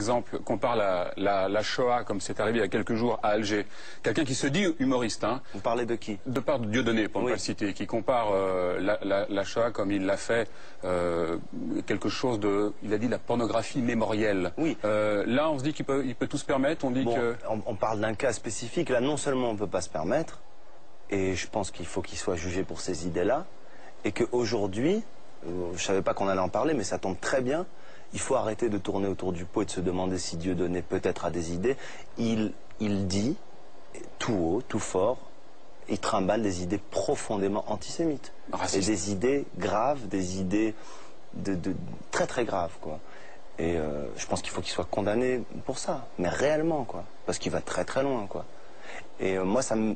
Exemple, compare la Shoah, comme c'est arrivé il y a quelques jours à Alger. Quelqu'un qui se dit humoriste. Hein, vous parlez de qui? De part de Dieudonné, pour ne pas le citer, qui compare la Shoah comme il l'a fait, quelque chose de... Il a dit la pornographie mémorielle. Oui. Là, on se dit qu'il peut tout se permettre. On dit que... On parle d'un cas spécifique. Là, non seulement on ne peut pas se permettre, et je pense qu'il faut qu'il soit jugé pour ces idées-là, et qu'aujourd'hui, je ne savais pas qu'on allait en parler, mais ça tombe très bien, il faut arrêter de tourner autour du pot et de se demander si Dieudonné peut-être a des idées. Il dit, tout haut, tout fort, il trimballe des idées profondément antisémites. Raciste. Et des idées graves, des idées très très graves, quoi. Et je pense qu'il faut qu'il soit condamné pour ça, mais réellement, quoi. Parce qu'il va très très loin, quoi. Et moi, ça me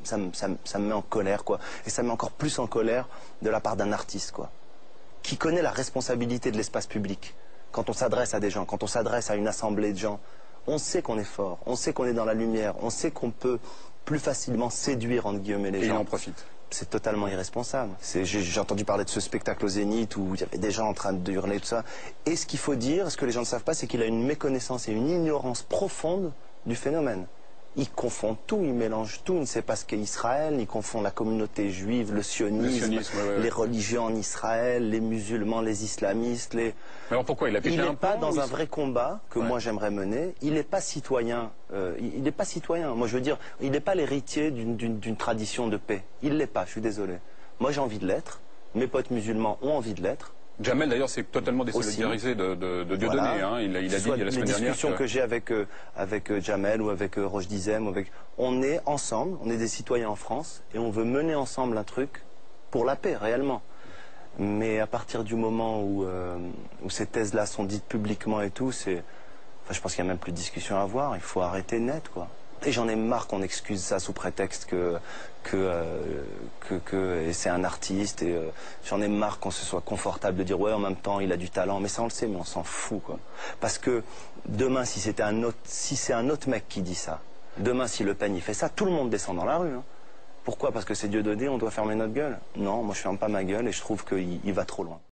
met en colère, quoi. Et ça me met encore plus en colère de la part d'un artiste, quoi. Qui connaît la responsabilité de l'espace public. Quand on s'adresse à des gens, quand on s'adresse à une assemblée de gens, on sait qu'on est fort, on sait qu'on est dans la lumière, on sait qu'on peut plus facilement séduire, entre guillemets, les gens. Et il en profite. C'est totalement irresponsable. J'ai entendu parler de ce spectacle au Zénith où il y avait des gens en train de hurler, tout ça. Et ce qu'il faut dire, ce que les gens ne savent pas, c'est qu'il a une méconnaissance et une ignorance profonde du phénomène. Il confond tout, il mélange tout, il ne sait pas ce qu'est Israël, il confond la communauté juive, le sionisme, les religions en Israël, les musulmans, les islamistes, les... Mais alors pourquoi il a pété un pont? Il n'est pas dans un vrai combat que moi j'aimerais mener, il n'est pas citoyen, il n'est pas citoyen, moi je veux dire, il n'est pas l'héritier d'une tradition de paix, il ne l'est pas, je suis désolé. Moi j'ai envie de l'être, mes potes musulmans ont envie de l'être. Jamel d'ailleurs s'est totalement désolidarisé de Dieudonné. Voilà. Hein. Il a dit la semaine dernière. Les discussions que j'ai avec Jamel ou avec Roch Dizem, on est ensemble, on est des citoyens en France et on veut mener ensemble un truc pour la paix réellement. Mais à partir du moment où ces thèses-là sont dites publiquement et tout, je pense qu'il n'y a même plus de discussion à avoir. Il faut arrêter net, quoi. Et j'en ai marre qu'on excuse ça sous prétexte que c'est un artiste. Et j'en ai marre qu'on se soit confortable de dire ouais, en même temps il a du talent. Mais ça on le sait, mais on s'en fout, quoi. Parce que demain si c'est un autre mec qui dit ça, demain si Le Pen il fait ça, tout le monde descend dans la rue. Hein. Pourquoi? Parce que c'est Dieudonné, on doit fermer notre gueule? Non, moi je ferme pas ma gueule et je trouve qu'il va trop loin.